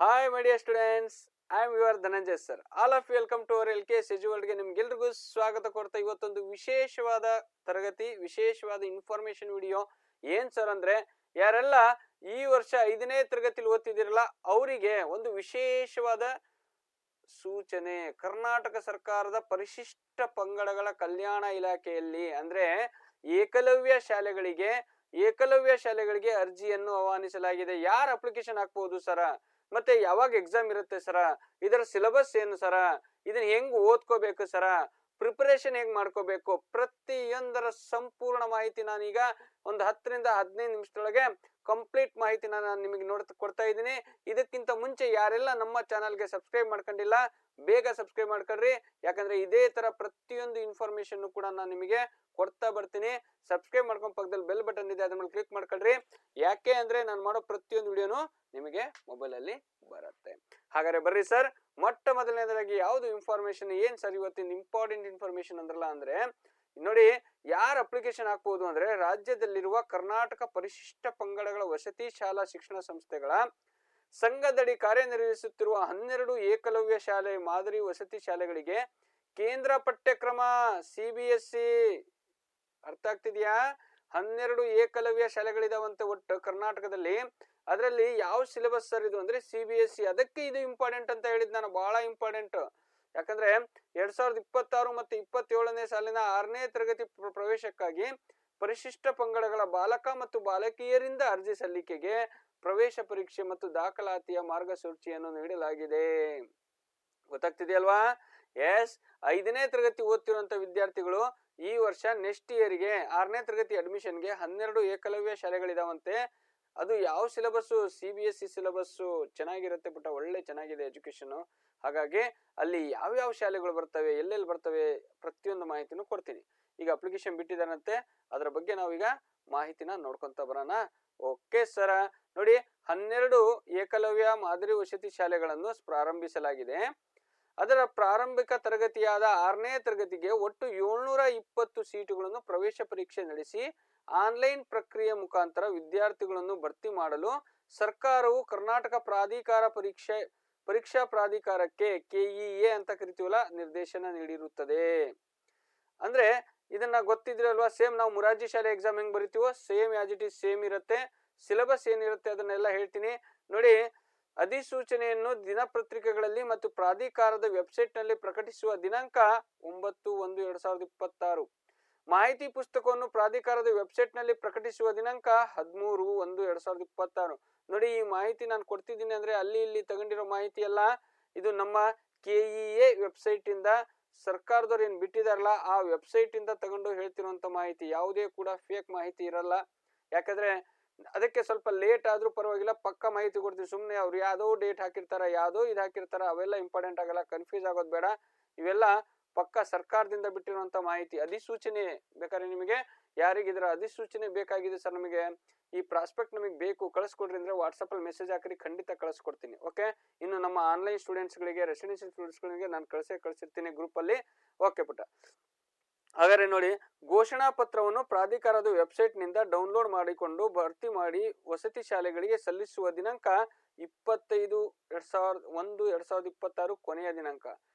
Hi, my dear students. I am your Dhananjay sir. All of you welcome to our LKS World ಗೆ ನಿಮ್ಗೆಲ್ರಿಗೂ ಸ್ವಾಗತ ಕೊಡ್ತಾ ಇವತ್ತೊಂದು ವಿಶೇಷವಾದ ತರಗತಿ ವಿಶೇಷವಾದ ಇನ್ಫಾರ್ಮೇಶನ್ ವಿಡಿಯೋ ಏನ್ ಸರ್ ಅಂದ್ರೆ ಯಾರೆಲ್ಲ ಈ ವರ್ಷ 5ನೇ ತರಗತಿಯಲ್ಲಿ ಓದ್ತಿದಿರಲ್ಲ ಅವರಿಗೆ ಒಂದು ವಿಶೇಷವಾದ ಸೂಚನೆ. ಕರ್ನಾಟಕ ಸರ್ಕಾರದ ಪರಿಶಿಷ್ಟ ಪಂಗಡಗಳ ಕಲ್ಯಾಣ ಇಲಾಖೆಯಲ್ಲಿ ಅಂದ್ರೆ ಏಕಲವ್ಯ ಶಾಲೆಗಳಿಗೆ ಅರ್ಜಿಯನ್ನು ಆಹ್ವಾನಿಸಲಾಗಿದೆ. ಯಾರು ಅಪ್ಲಿಕೇಶನ್ ಹಾಕಬಹುದು ಸರ, ಮತ್ತೆ ಯಾವಾಗ ಎಕ್ಸಾಮ್ ಇರುತ್ತೆ ಸರ, ಇದರ ಸಿಲೆಬಸ್ ಏನು ಸರ, ಇದನ್ನ ಹೆಂಗ್ ಓದ್ಕೋಬೇಕು ಸರ, ಪ್ರಿಪರೇಷನ್ ಹೆಂಗ್ ಮಾಡ್ಕೋಬೇಕು, ಪ್ರತಿಯೊಂದರ ಸಂಪೂರ್ಣ ಮಾಹಿತಿ ನಾನೀಗ ಒಂದು 10 ರಿಂದ 15 ನಿಮಿಷದೊಳಗೆ ಕಂಪ್ಲೀಟ್ ಮಾಹಿತಿನ ನಾನು ನಿಮಗೆ ಕೊಡ್ತಾ ಇದ್ದೀನಿ. ಇದಕ್ಕಿಂತ ಮುಂಚೆ ಯಾರೆಲ್ಲ ನಮ್ಮ ಚಾನಲ್ಗೆ ಸಬ್ಸ್ಕ್ರೈಬ್ ಮಾಡ್ಕೊಂಡಿಲ್ಲ ಬೇಗ ಸಬ್ಸ್ಕ್ರೈಬ್ ಮಾಡ್ಕೊಳ್ರಿ. ಯಾಕಂದ್ರೆ ಇದೇ ತರ ಪ್ರತಿಯೊಂದು ಇನ್ಫಾರ್ಮೇಶನ್ ಕೂಡ ನಾನು ನಿಮಗೆ ಕೊಡ್ತಾ ಬರ್ತೀನಿ. ಸಬ್ಸ್ಕ್ರೈಬ್ ಮಾಡ್ಕೊಂಡು ಪಕ್ಕದಲ್ಲಿ ಬೆಲ್ ಬಟನ್ ಇದೆ, ಅದ್ರ ಮೇಲೆ ಕ್ಲಿಕ್ ಮಾಡ್ಕೊಳ್ರಿ. ಯಾಕೆ ಅಂದ್ರೆ ನಾನು ಮಾಡೋ ಪ್ರತಿಯೊಂದು ವಿಡಿಯೋನು ನಿಮಗೆ ಮೊಬೈಲ್ ಅಲ್ಲಿ ಬರುತ್ತೆ. ಹಾಗಾದ್ರೆ ಬರ್ರಿ ಸರ್, ಮೊಟ್ಟ ಮೊದಲನೇದಾಗಿ ಯಾವ್ದು ಇನ್ಫಾರ್ಮೇಶನ್ ಏನ್ ಸರ್ ಇವತ್ತಿನ ಇಂಪಾರ್ಟೆಂಟ್ ಇನ್ಫಾರ್ಮೇಶನ್ ಅಂದ್ರಲ್ಲ ಅಂದ್ರೆ ನೋಡಿ, ಯಾರು ಅಪ್ಲಿಕೇಶನ್ ಹಾಕಬಹುದು ಅಂದ್ರೆ ರಾಜ್ಯದಲ್ಲಿರುವ ಕರ್ನಾಟಕ ಪರಿಶಿಷ್ಟ ಪಂಗಡಗಳ ವಸತಿ ಶಾಲಾ ಶಿಕ್ಷಣ ಸಂಸ್ಥೆಗಳ ಸಂಘದಡಿ ಕಾರ್ಯನಿರ್ವಹಿಸುತ್ತಿರುವ 12 ಏಕಲವ್ಯ ಶಾಲೆ ಮಾದರಿ ವಸತಿ ಶಾಲೆಗಳಿಗೆ ಕೇಂದ್ರ ಪಠ್ಯಕ್ರಮ CBSE ಅರ್ಥ ಆಗ್ತಿದ್ಯಾ? 12 ಏಕಲವ್ಯ ಶಾಲೆಗಳಿದಾವಂತೆ ಒಟ್ಟು ಕರ್ನಾಟಕದಲ್ಲಿ. ಅದರಲ್ಲಿ ಯಾವ ಸಿಲೆಬಸ್ ಸರ್ ಇದು ಅಂದ್ರೆ CBSE. ಅದಕ್ಕೆ ಇದು ಇಂಪಾರ್ಟೆಂಟ್ ಅಂತ ಹೇಳಿದ್ ನಾನು, ಬಹಳ ಇಂಪಾರ್ಟೆಂಟ್. ಯಾಕಂದ್ರೆ 2026 ಮತ್ತು 27ನೇ ಸಾಲಿನ 6ನೇ ತರಗತಿ ಪ್ರವೇಶಕ್ಕಾಗಿ ಪರಿಶಿಷ್ಟ ಪಂಗಡಗಳ ಬಾಲಕ ಮತ್ತು ಬಾಲಕಿಯರಿಂದ ಅರ್ಜಿ ಸಲ್ಲಿಕೆಗೆ ಪ್ರವೇಶ ಪರೀಕ್ಷೆ ಮತ್ತು ದಾಖಲಾತಿಯ ಮಾರ್ಗಸೂಚಿಯನ್ನು ನೀಡಲಾಗಿದೆ. ಗೊತ್ತಾಗ್ತಿದೆಯಲ್ವಾ? ಎಸ್, 5ನೇ ತರಗತಿ ಓದ್ತಿರುವಂತ ವಿದ್ಯಾರ್ಥಿಗಳು ಈ ವರ್ಷ ನೆಕ್ಸ್ಟ್ ಇಯರ್ಗೆ 6ನೇ ತರಗತಿ ಅಡ್ಮಿಷನ್ಗೆ 12 ಏಕಲವ್ಯ ಶಾಲೆಗಳಿದಾವಂತೆ. ಅದು ಯಾವ ಸಿಲೆಬಸ್? CBSE syllabus. ಚೆನ್ನಾಗಿರುತ್ತೆ ಪುಟ್ಟ, ಒಳ್ಳೆ ಚೆನ್ನಾಗಿದೆ ಎಜುಕೇಶನ್. ಹಾಗಾಗಿ ಅಲ್ಲಿ ಯಾವ ಶಾಲೆಗಳು ಬರ್ತವೆ, ಎಲ್ಲೆಲ್ಲಿ ಬರ್ತವೆ, ಪ್ರತಿಯೊಂದು ಮಾಹಿತಿನೂ ಕೊಡ್ತೀನಿ. ಈಗ ಅಪ್ಲಿಕೇಶನ್ ಬಿಟ್ಟಿದ್ದಾರಂತೆ, ಅದರ ಬಗ್ಗೆ ನಾವೀಗ ಮಾಹಿತಿನ ನೋಡ್ಕೊಂತ ಬರೋಣ. ಓಕೆ ಸರ, ನೋಡಿ 12 ಏಕಲವ್ಯ ಮಾದರಿ ವಸತಿ ಶಾಲೆಗಳನ್ನು ಪ್ರಾರಂಭಿಸಲಾಗಿದೆ. ಅದರ ಪ್ರಾರಂಭಿಕ ತರಗತಿಯಾದ 6ನೇ ತರಗತಿಗೆ ಒಟ್ಟು 720 ಸೀಟುಗಳನ್ನು ಪ್ರವೇಶ ಪರೀಕ್ಷೆ ನಡೆಸಿ ಆನ್ಲೈನ್ ಪ್ರಕ್ರಿಯೆ ಮುಖಾಂತರ ವಿದ್ಯಾರ್ಥಿಗಳನ್ನು ಭರ್ತಿ ಮಾಡಲು ಸರ್ಕಾರವು ಕರ್ನಾಟಕ ಪರೀಕ್ಷಾ ಪ್ರಾಧಿಕಾರಕ್ಕೆ KEA ಅಂತ ಕರಿತೀವಲ್ಲ ನಿರ್ದೇಶನ ನೀಡಿರುತ್ತದೆ. ಅಂದ್ರೆ ಇದನ್ನ ಗೊತ್ತಿದ್ರಲ್ವಾ? ಸೇಮ್ ನಾವು ಮುರಾರ್ಜಿ ಶಾಲೆ ಎಕ್ಸಾಮ್ ಹೆಂಗ್ ಬರಿತೀವೋ same as it is same ಇರುತ್ತೆ. ಸಿಲೆಬಸ್ ಏನಿರುತ್ತೆ ಅದನ್ನೆಲ್ಲ ಹೇಳ್ತೀನಿ ನೋಡಿ. ಅಧಿಸೂಚನೆಯನ್ನು ದಿನಪತ್ರಿಕೆಗಳಲ್ಲಿ ಮತ್ತು ಪ್ರಾಧಿಕಾರದ ವೆಬ್ಸೈಟ್ ನಲ್ಲಿ ಪ್ರಕಟಿಸುವ ದಿನಾಂಕ 9/1/2026. ಮಾಹಿತಿ ಪುಸ್ತಕವನ್ನು ಪ್ರಾಧಿಕಾರದ ವೆಬ್ಸೈಟ್ ನಲ್ಲಿ ಪ್ರಕಟಿಸುವ ದಿನಾಂಕ 13/1/2026. ನೋಡಿ, ಈ ಮಾಹಿತಿ ನಾನು ಕೊಡ್ತಿದ್ದೀನಿ ಅಂದ್ರೆ ಅಲ್ಲಿ ಇಲ್ಲಿ ತಗೊಂಡಿರೋ ಮಾಹಿತಿ ಅಲ್ಲ, ಇದು ನಮ್ಮ KEA ವೆಬ್ಸೈಟ್ ಇಂದ ಸರ್ಕಾರದವ್ರು ಏನ್ ಬಿಟ್ಟಿದಾರಲ್ಲ ಆ ವೆಬ್ಸೈಟ್ ಇಂದ ತಗೊಂಡು ಹೇಳ್ತಿರುವಂತ ಮಾಹಿತಿ. ಯಾವುದೇ ಕೂಡ ಫೇಕ್ ಮಾಹಿತಿ ಇರಲ್ಲ. ಯಾಕಂದ್ರೆ ಅದಕ್ಕೆ ಸ್ವಲ್ಪ ಲೇಟ್ ಆದ್ರೂ ಪರವಾಗಿಲ್ಲ, ಪಕ್ಕ ಮಾಹಿತಿ ಕೊಡ್ತೀವಿ. ಸುಮ್ನೆ ಅವ್ರು ಯಾವ್ದೋ ಡೇಟ್ ಹಾಕಿರ್ತಾರ, ಯಾವ್ದೋ ಇದು ಹಾಕಿರ್ತಾರ, ಅವೆಲ್ಲ ಇಂಪಾರ್ಟೆಂಟ್ ಆಗಲ್ಲ. ಕನ್ಫ್ಯೂಸ್ ಆಗೋದು ಬೇಡ. ಇವೆಲ್ಲ ಪಕ್ಕ ಸರ್ಕಾರದಿಂದ ಬಿಟ್ಟಿರುವಂತ ಮಾಹಿತಿ. ಅಧಿಸೂಚನೆ ಬೇಕಾದ್ರೆ ನಿಮಗೆ ಯಾರಿಗೆ ಇದರ ಅಧಿಸೂಚನೆ ಬೇಕಾಗಿದೆ ಸರ್, ನಮಗೆ ಈ ಪ್ರಾಸ್ಪೆಕ್ಟ್ ನಮಗೆ ಬೇಕು ಕಳಿಸ್ಕೊಡ್ರಿ ಅಂದ್ರೆ ವಾಟ್ಸಪ್ ಅಲ್ಲಿ ಮೆಸೇಜ್ ಹಾಕಿ, ಖಂಡಿತ ಕಳಿಸ್ಕೊಡ್ತೀನಿ. ಓಕೆ, ಇನ್ನು ನಮ್ಮ ಆನ್ಲೈನ್ ಸ್ಟೂಡೆಂಟ್ಸ್ ಗಳಿಗೆ, ರೆಸಿಡೆನ್ಷಿಯಲ್ ಸ್ಟೂಡೆಂಟ್ಸ್ ಗಳಿಗೆ ನಾನು ಕಳಿಸಿರ್ತೀನಿ ಗ್ರೂಪ್ ಅಲ್ಲಿ. ಓಕೆ ಪುಟ್ಟ, ಹಾಗಾದ್ರೆ ನೋಡಿ, ಘೋಷಣಾ ಪತ್ರವನ್ನು ಪ್ರಾಧಿಕಾರದ ವೆಬ್ಸೈಟ್ ನಿಂದ ಡೌನ್ಲೋಡ್ ಮಾಡಿಕೊಂಡು ಭರ್ತಿ ಮಾಡಿ ವಸತಿ ಶಾಲೆಗಳಿಗೆ ಸಲ್ಲಿಸುವ ದಿನಾಂಕ 25/1/2026 ಕೊನೆಯ ದಿನಾಂಕ.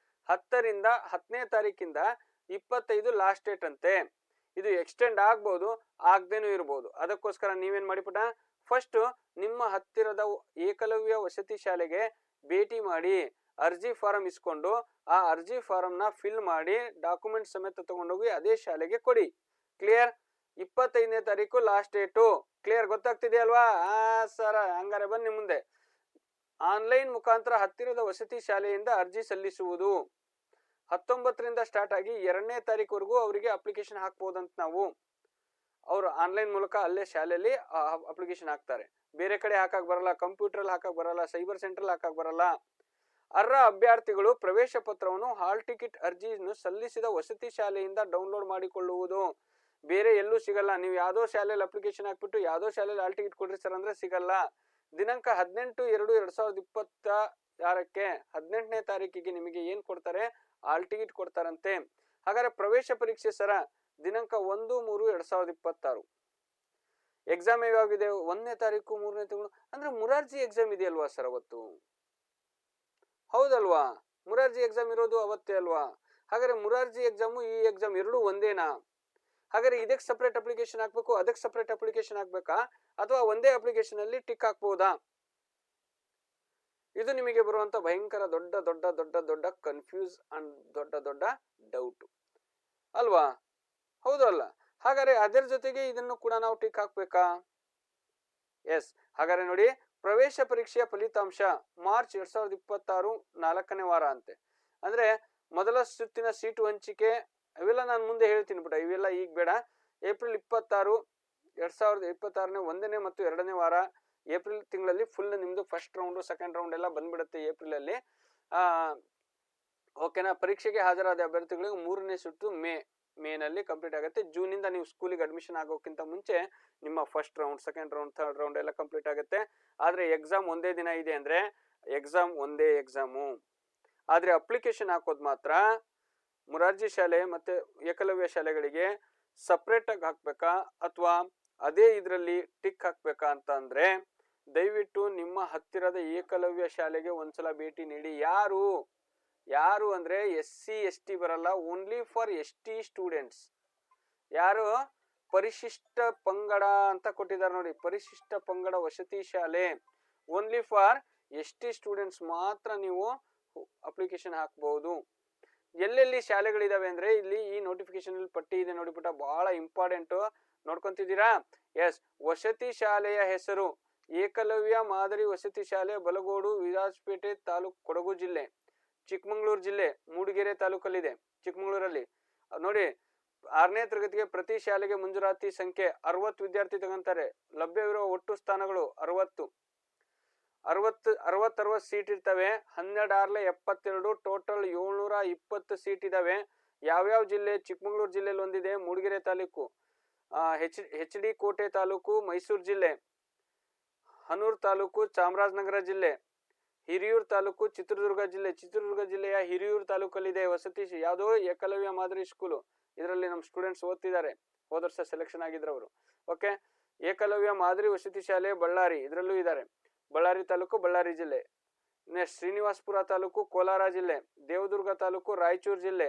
10ರಿಂದ 10ನೇ ತಾರೀಕಿಂದ 25 ಲಾಸ್ಟ್ ಡೇಟ್ ಅಂತೆ. ಇದು ಎಕ್ಸ್ಟೆಂಡ್ ಆಗ್ಬಹುದು, ಆಗದೇನೂ ಇರಬಹುದು. ಅದಕ್ಕೋಸ್ಕರ ನೀವೇನ್ ಮಾಡಿಪುಟ, ಫಸ್ಟ್ ನಿಮ್ಮ ಹತ್ತಿರದ ಏಕಲವ್ಯ ವಸತಿ ಶಾಲೆಗೆ ಭೇಟಿ ಮಾಡಿ ಅರ್ಜಿ ಫಾರಂ ಇಸ್ಕೊಂಡು ಆ ಅರ್ಜಿ ಫಾರಂ ನ ಫಿಲ್ ಮಾಡಿ ಡಾಕ್ಯುಮೆಂಟ್ ಸಮೇತ ತಗೊಂಡೋಗಿ ಅದೇ ಶಾಲೆಗೆ ಕೊಡಿ. ಕ್ಲಿಯರ್? 25ನೇ ತಾರೀಕು ಲಾಸ್ಟ್ ಡೇಟು. ಕ್ಲಿಯರ್? ಗೊತ್ತಾಗ್ತಿದೆ ಅಲ್ವಾ? ಸರ, ಹಂಗಾರೆ ಬನ್ನಿ ಮುಂದೆ. ಆನ್ಲೈನ್ ಮುಖಾಂತರ ಹತ್ತಿರದ ವಸತಿ ಶಾಲೆಯಿಂದ ಅರ್ಜಿ ಸಲ್ಲಿಸುವುದು 19ರಿಂದ ಸ್ಟಾರ್ಟ್ ಆಗಿ 2ನೇ ತಾರೀಕುವರೆಗೂ ಅವರಿಗೆ ಅಪ್ಲಿಕೇಶನ್ ಹಾಕ್ಬೋದಂತ ನಾವು. ಅವರು ಆನ್ಲೈನ್ ಮೂಲಕ ಅಲ್ಲೇ ಶಾಲೆಯಲ್ಲಿ ಅಪ್ಲಿಕೇಶನ್ ಹಾಕ್ತಾರೆ. ಬೇರೆ ಕಡೆ ಹಾಕಕ್ ಬರಲ್ಲ, ಕಂಪ್ಯೂಟರ್ ಅಲ್ಲಿ ಹಾಕಕ್ ಬರಲ್ಲ, ಸೈಬರ್ ಸೆಂಟರ್ ಹಾಕಕ್ ಬರಲ್ಲ. ಅರ್ಹ ಅಭ್ಯರ್ಥಿಗಳು ಪ್ರವೇಶ ಪತ್ರವನ್ನು ಹಾಲ್ ಟಿಕೆಟ್ ಅರ್ಜಿಯನ್ನು ಸಲ್ಲಿಸಿದ ವಸತಿ ಶಾಲೆಯಿಂದ ಡೌನ್ಲೋಡ್ ಮಾಡಿಕೊಳ್ಳುವುದು. ಬೇರೆ ಎಲ್ಲೂ ಸಿಗಲ್ಲ. ನೀವು ಯಾವ್ದೋ ಶಾಲೆಯಲ್ಲಿ ಅಪ್ಲಿಕೇಶನ್ ಹಾಕ್ಬಿಟ್ಟು ಯಾವ್ದೋ ಶಾಲೆಯಲ್ಲಿ ಹಾಲ್ ಟಿಕೆಟ್ ಕೊಡ್ರಿ ಸರ್ ಅಂದ್ರೆ ಸಿಗಲ್ಲ. ದಿನಾಂಕ 18/2/2026ಕ್ಕೆ 18ನೇ ತಾರೀಕಿಗೆ ನಿಮಗೆ ಏನ್ ಕೊಡ್ತಾರೆ? ಹಾಲ್ ಟಿಕೆಟ್ ಕೊಡ್ತಾರಂತೆ. ಹಾಗಾದ್ರೆ ಪ್ರವೇಶ ಪರೀಕ್ಷೆ ಸರ ದಿನಾಂಕ 1/3/2026. ಎಕ್ಸಾಮ್ ಯಾವಾಗಿದೆ? 1ನೇ ತಾರೀಕು 3ನೇ ತಿಂಗಳು ಅಂದ್ರೆ ಮುರಾರ್ಜಿ ಎಕ್ಸಾಮ್ ಇದೆಯಲ್ವಾ ಸರ್ ಅವತ್ತು? ಹೌದಲ್ವಾ? ಮುರಾರ್ಜಿ ಎಕ್ಸಾಮ್ ಇರೋದು ಅವತ್ತೇ ಅಲ್ವಾ? ಹಾಗಾದ್ರೆ ಮುರಾರ್ಜಿ ಎಕ್ಸಾಮು ಈ ಎಕ್ಸಾಮ್ ಎರಡೂ ಒಂದೇನಾ? ಹಾಗಾದ್ರೆ ಇದಕ್ಕೆ ಸಪರೇಟ್ ಅಪ್ಲಿಕೇಶನ್ ಹಾಕ್ಬೇಕು, ಅದಕ್ಕೆ ಸಪರೇಟ್ ಅಪ್ಲಿಕೇಶನ್ ಹಾಕ್ಬೇಕಾ, ಅಥವಾ ಒಂದೇ ಅಪ್ಲಿಕೇಶನ್ ಅಲ್ಲಿ ಟಿಕ್ ಹಾಕ್ಬಹುದಾ? ಇದು ನಿಮಗೆ ಬರುವಂತ ಭಯಂಕರ ದೊಡ್ಡ ದೊಡ್ಡ ದೊಡ್ಡ ದೊಡ್ಡ ಕನ್ಫ್ಯೂಸ್ ಅಂಡ್ ದೊಡ್ಡ ದೊಡ್ಡ ಡೌಟ್ ಅಲ್ವಾ? ಹೌದು ಅಲ್ಲ? ಹಾಗಾದ್ರೆ ಅದರ ಜೊತೆಗೆ ಇದನ್ನು ಕೂಡ ನಾವು ಟಿಕ್ ಹಾಕ್ಬೇಕಾ? ಎಸ್. ಹಾಗಾದ್ರೆ ನೋಡಿ, ಪ್ರವೇಶ ಪರೀಕ್ಷೆಯ ಫಲಿತಾಂಶ ಮಾರ್ಚ್ 2026 4ನೇ ವಾರ ಅಂತೆ. ಅಂದ್ರೆ ಮೊದಲ ಸುತ್ತಿನ ಸೀಟು ಹಂಚಿಕೆ ಅವೆಲ್ಲ ನಾನು ಮುಂದೆ ಹೇಳ್ತೀನಿ ಬಿಡ, ಇವೆಲ್ಲ ಈಗ ಬೇಡ. ಏಪ್ರಿಲ್ 26, 2026ನೇ 1ನೇ ಮತ್ತು 2ನೇ ವಾರ ಏಪ್ರಿಲ್ ತಿಂಗಳಲ್ಲಿ ಫುಲ್ ನಿಮ್ದು ಫಸ್ಟ್ ರೌಂಡ್ ಸೆಕೆಂಡ್ ರೌಂಡ್ ಎಲ್ಲ ಬಂದ್ಬಿಡುತ್ತೆ ಏಪ್ರಿಲ್ ಅಲ್ಲಿ. ಓಕೆನಾ? ಪರೀಕ್ಷೆಗೆ ಹಾಜರಾದ ಅಭ್ಯರ್ಥಿಗಳಿಗೆ 3ನೇ ಸುತ್ತು ಮೇನಲ್ಲಿ ಕಂಪ್ಲೀಟ್ ಆಗುತ್ತೆ. ಜೂನ್ ಇಂದ ನೀವು ಸ್ಕೂಲಿಗೆ ಅಡ್ಮಿಷನ್ ಆಗೋಕ್ಕಿಂತ ಮುಂಚೆ ನಿಮ್ಮ first round second round third round ಎಲ್ಲ ಕಂಪ್ಲೀಟ್ ಆಗುತ್ತೆ. ಆದ್ರೆ ಎಕ್ಸಾಮ್ ಒಂದೇ ದಿನ ಇದೆ ಅಂದ್ರೆ ಎಕ್ಸಾಮ್ ಒಂದೇ ಎಕ್ಸಾಮು. ಆದ್ರೆ ಅಪ್ಲಿಕೇಶನ್ ಹಾಕೋದು ಮಾತ್ರ ಮುರಾರ್ಜಿ ಶಾಲೆ ಮತ್ತೆ ಏಕಲವ್ಯ ಶಾಲೆಗಳಿಗೆ ಸಪ್ರೇಟ್ ಆಗಿ ಹಾಕ್ಬೇಕಾ ಅಥವಾ ಅದೇ ಇದರಲ್ಲಿ ಟಿಕ್ ಹಾಕ್ಬೇಕಾ ಅಂತ ಅಂದ್ರೆ ದಯವಿಟ್ಟು ನಿಮ್ಮ ಹತ್ತಿರದ ಏಕಲವ್ಯ ಶಾಲೆಗೆ ಒಂದ್ಸಲ ಭೇಟಿ ನೀಡಿ. ಯಾರು ಅಂದ್ರೆ SC ST ಬರಲ್ಲ, ಓನ್ಲಿ ಫಾರ್ ST ಸ್ಟೂಡೆಂಟ್ಸ್. ಯಾರು ಪರಿಶಿಷ್ಟ ಪಂಗಡ ಅಂತ ಕೊಟ್ಟಿದ್ದಾರೆ ನೋಡಿ, ಪರಿಶಿಷ್ಟ ಪಂಗಡ ವಸತಿ ಶಾಲೆ, ಓನ್ಲಿ ಫಾರ್ ST ಸ್ಟೂಡೆಂಟ್ಸ್ ಮಾತ್ರ ನೀವು ಅಪ್ಲಿಕೇಶನ್ ಹಾಕಬಹುದು. ಎಲ್ಲೆಲ್ಲಿ ಶಾಲೆಗಳಿದಾವೆ ಅಂದ್ರೆ ಇಲ್ಲಿ ಈ ನೋಟಿಫಿಕೇಶನ್ ಪಟ್ಟಿ ಇದೆ ನೋಡಿ ಪುಟ, ಬಹಳ ಇಂಪಾರ್ಟೆಂಟ್, ನೋಡ್ಕೊಂತಿದ್ದೀರಾ? ಎಸ್. ವಸತಿ ಶಾಲೆಯ ಹೆಸರು ಏಕಲವ್ಯ ಮಾದರಿ ವಸತಿ ಶಾಲೆ, ಬಲಗೋಡು, ವಿರಾಜಪೇಟೆ ತಾಲೂಕು, ಕೊಡಗು ಜಿಲ್ಲೆ, ಚಿಕ್ಕಮಗಳೂರು ಜಿಲ್ಲೆ, ಮೂಡಿಗೆರೆ ತಾಲೂಕಲ್ಲಿದೆ. ಚಿಕ್ಕಮಗಳೂರಲ್ಲಿ ನೋಡಿ, 6ನೇ ತರಗತಿಗೆ ಪ್ರತಿ ಶಾಲೆಗೆ ಮಂಜೂರಾತಿ ಸಂಖ್ಯೆ 60 ವಿದ್ಯಾರ್ಥಿ ತಗೊಂತಾರೆ. ಲಭ್ಯವಿರುವ ಒಟ್ಟು ಸ್ಥಾನಗಳು 60 ಸೀಟ್ ಇರ್ತವೆ. 12/72 ಟೋಟಲ್ 720 ಸೀಟ್ ಇದಾವೆ. ಯಾವ್ಯಾವ ಜಿಲ್ಲೆ? ಚಿಕ್ಕಮಗಳೂರು ಜಿಲ್ಲೆಯಲ್ಲಿ ಒಂದಿದೆ, ಮೂಡಿಗೆರೆ ತಾಲೂಕು, HD ಕೋಟೆ ತಾಲೂಕು, ಮೈಸೂರು ಜಿಲ್ಲೆ, ಹನೂರ್ ತಾಲೂಕು, ಚಾಮರಾಜನಗರ ಜಿಲ್ಲೆ, ಹಿರಿಯೂರು ತಾಲೂಕು, ಚಿತ್ರದುರ್ಗ ಜಿಲ್ಲೆ. ಚಿತ್ರದುರ್ಗ ಜಿಲ್ಲೆಯ ಹಿರಿಯೂರು ತಾಲೂಕಲ್ಲಿದೆ ವಸತಿ ಯಾವುದೋ ಏಕಲವ್ಯ ಮಾದರಿ ಸ್ಕೂಲು. ಇದರಲ್ಲಿ ನಮ್ಮ ಸ್ಟೂಡೆಂಟ್ಸ್ ಓದ್ತಿದ್ದಾರೆ, ಹೋದ ವರ್ಷ ಸೆಲೆಕ್ಷನ್ ಆಗಿದ್ರು ಅವರು. ಓಕೆ. ಏಕಲವ್ಯ ಮಾದರಿ ವಸತಿ ಶಾಲೆ ಬಳ್ಳಾರಿ, ಇದರಲ್ಲೂ ಇದ್ದಾರೆ. ಬಳ್ಳಾರಿ ತಾಲೂಕು, ಬಳ್ಳಾರಿ ಜಿಲ್ಲೆ. ನೆಕ್ಸ್ಟ್ ಶ್ರೀನಿವಾಸಪುರ ತಾಲೂಕು, ಕೋಲಾರ ಜಿಲ್ಲೆ, ದೇವದುರ್ಗ ತಾಲೂಕು, ರಾಯಚೂರು ಜಿಲ್ಲೆ.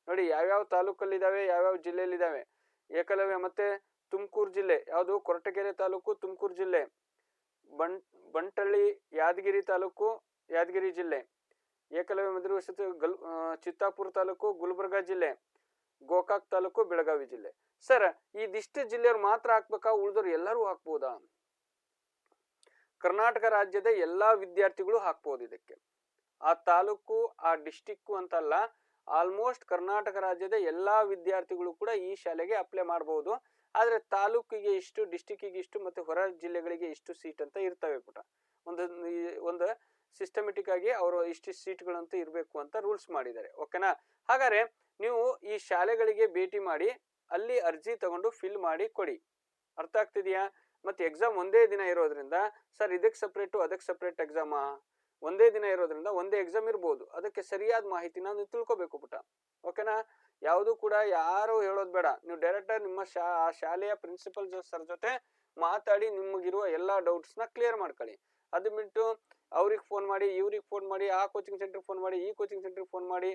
ನೋಡಿ ಯಾವ್ಯಾವ ತಾಲೂಕಲ್ಲಿದ್ದಾವೆ, ಯಾವ್ಯಾವ ಜಿಲ್ಲೆಯಲ್ಲಿದ್ದಾವೆ. ಏಕಲವ್ಯ ಮತ್ತೆ ತುಮಕೂರು ಜಿಲ್ಲೆ ಯಾವುದು? ಕೊರಟಗೆರೆ ತಾಲೂಕು, ತುಮಕೂರು ಜಿಲ್ಲೆ. ಬಂಟಳ್ಳಿ ಯಾದಗಿರಿ ತಾಲೂಕು, ಯಾದಗಿರಿ ಜಿಲ್ಲೆ. ಏಕಲವ್ಯ ಮಾದರಿ ವಸತಿ ಚಿತ್ತಾಪುರ ತಾಲೂಕು, ಗುಲ್ಬರ್ಗಾ ಜಿಲ್ಲೆ. ಗೋಕಾಕ್ ತಾಲೂಕು, ಬೆಳಗಾವಿ ಜಿಲ್ಲೆ. ಸರ್, ಇದಿಷ್ಟು ಜಿಲ್ಲೆಯವ್ರು ಮಾತ್ರ ಹಾಕ್ಬೇಕಾ, ಉಳಿದವ್ರು ಎಲ್ಲರೂ ಹಾಕ್ಬೋದಾ? ಕರ್ನಾಟಕ ರಾಜ್ಯದ ಎಲ್ಲಾ ವಿದ್ಯಾರ್ಥಿಗಳು ಹಾಕ್ಬೋದು ಇದಕ್ಕೆ. ಆ ತಾಲೂಕು ಆ ಡಿಸ್ಟಿಕ್ ಅಂತಲ್ಲ, ಆಲ್ಮೋಸ್ಟ್ ಕರ್ನಾಟಕ ರಾಜ್ಯದ ಎಲ್ಲಾ ವಿದ್ಯಾರ್ಥಿಗಳು ಕೂಡ ಈ ಶಾಲೆಗೆ ಅಪ್ಲೈ ಮಾಡಬಹುದು. ಆದ್ರೆ ತಾಲೂಕಿಗೆ ಇಷ್ಟು, ಡಿಸ್ಟಿಕ್ಕಿಗೆ ಇಷ್ಟು, ಮತ್ತೆ ಹೊರ ಜಿಲ್ಲೆಗಳಿಗೆ ಇಷ್ಟು ಸೀಟ್ ಅಂತ ಇರ್ತವೆ ಪುಟ. ಒಂದು ಸಿಸ್ಟಮೆಟಿಕ್ ಆಗಿ ಅವರು ಇಷ್ಟು ಸೀಟ್ಗಳಂತ ಇರಬೇಕು ಅಂತ ರೂಲ್ಸ್ ಮಾಡಿದ್ದಾರೆ. ಓಕೆನಾ? ಹಾಗಾದ್ರೆ ನೀವು ಈ ಶಾಲೆಗಳಿಗೆ ಭೇಟಿ ಮಾಡಿ ಅಲ್ಲಿ ಅರ್ಜಿ ತಗೊಂಡು ಫಿಲ್ ಮಾಡಿ ಕೊಡಿ. ಅರ್ಥ ಆಗ್ತಿದೆಯಾ? ಮತ್ತೆ ಎಕ್ಸಾಮ್ ಒಂದೇ ದಿನ ಇರೋದ್ರಿಂದ ಸರ್ ಇದಕ್ಕೆ ಸಪ್ರೇಟು ಅದಕ್ಕೆ ಸಪ್ರೇಟ್ ಎಕ್ಸಾಮಾ? ಒಂದೇ ದಿನ ಇರೋದ್ರಿಂದ ಒಂದೇ ಎಕ್ಸಾಮ್ ಇರ್ಬೋದು. ಅದಕ್ಕೆ ಸರಿಯಾದ ಮಾಹಿತಿನ ನೀವು ತಿಳ್ಕೊಬೇಕು ಪುಟ. ಓಕೆನಾ? ಯಾವುದು ಕೂಡ ಯಾರು ಹೇಳೋದು ಬೇಡ. ನೀವು ಡೈರೆಕ್ಟ್ ನಿಮ್ಮ ಶಾಲೆಯ ಪ್ರಿನ್ಸಿಪಲ್ ಸರ್ ಜೊತೆ ಮಾತಾಡಿ ನಿಮಗಿರುವ ಎಲ್ಲಾ ಡೌಟ್ಸ್ ನ ಕ್ಲಿಯರ್ ಮಾಡ್ಕೊಳ್ಳಿ. ಅದು ಬಿಟ್ಟು ಅವ್ರಿಗೆ ಫೋನ್ ಮಾಡಿ, ಇವ್ರಿಗೆ ಫೋನ್ ಮಾಡಿ, ಆ ಕೋಚಿಂಗ್ ಸೆಂಟರ್ ಫೋನ್ ಮಾಡಿ, ಈ ಕೋಚಿಂಗ್ ಸೆಂಟರ್ ಫೋನ್ ಮಾಡಿ,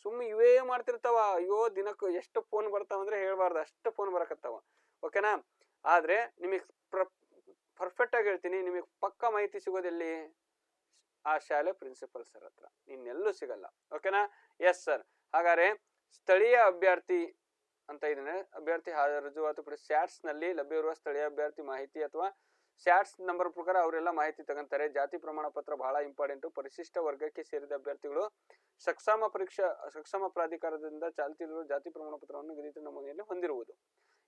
ಸುಮ್ಮನೆ ಇವೇ ಮಾಡ್ತಿರ್ತಾವ. ಅಯ್ಯೋ, ದಿನಕ್ಕೆ ಎಷ್ಟು ಫೋನ್ ಬರ್ತಾವ ಅಂದ್ರೆ ಹೇಳ್ಬಾರ್ದು, ಅಷ್ಟು ಫೋನ್ ಬರಕತ್ತಾವ. ಓಕೆನಾ? ಆದ್ರೆ ನಿಮಗೆ ಪರ್ಫೆಕ್ಟ್ ಆಗಿ ಹೇಳ್ತೀನಿ, ನಿಮಗೆ ಪಕ್ಕ ಮಾಹಿತಿ ಸಿಗೋದೆಲ್ಲಿ? ಆ ಶಾಲೆ ಪ್ರಿನ್ಸಿಪಲ್ ಸರ್ ಹತ್ರ, ಇನ್ನೆಲ್ಲೂ ಸಿಗಲ್ಲ. ಓಕೆನಾ? Yes sir. ಹಾಗಾದ್ರೆ ಸ್ಥಳೀಯ ಅಭ್ಯರ್ಥಿ ಅಂತ ಇದನ್ನ ಅಭ್ಯರ್ಥಿ ರುಜುವಾತು ಪಡಿಸಿ ಸ್ಯಾಟ್ಸ್ ನಲ್ಲಿ ಲಭ್ಯವಿರುವ ಸ್ಥಳೀಯ ಅಭ್ಯರ್ಥಿ ಮಾಹಿತಿ ಅಥವಾ ಸ್ಯಾಟ್ಸ್ ನಂಬರ್ ಪ್ರಕಾರ ಅವರೆಲ್ಲ ಮಾಹಿತಿ ತಗೊಂತಾರೆ. ಜಾತಿ ಪ್ರಮಾಣ ಪತ್ರ ಬಹಳ ಇಂಪಾರ್ಟೆಂಟ್. ಪರಿಶಿಷ್ಟ ವರ್ಗಕ್ಕೆ ಸೇರಿದ ಅಭ್ಯರ್ಥಿಗಳು ಸಕ್ಷಮ ಪ್ರಾಧಿಕಾರದಿಂದ ಚಾಲ್ತಿಯಲ್ಲಿರುವ ಜಾತಿ ಪ್ರಮಾಣ ಪತ್ರವನ್ನು ನಿಗದಿತ ನಮೂನೆಯಲ್ಲಿ ಹೊಂದಿರುವುದು.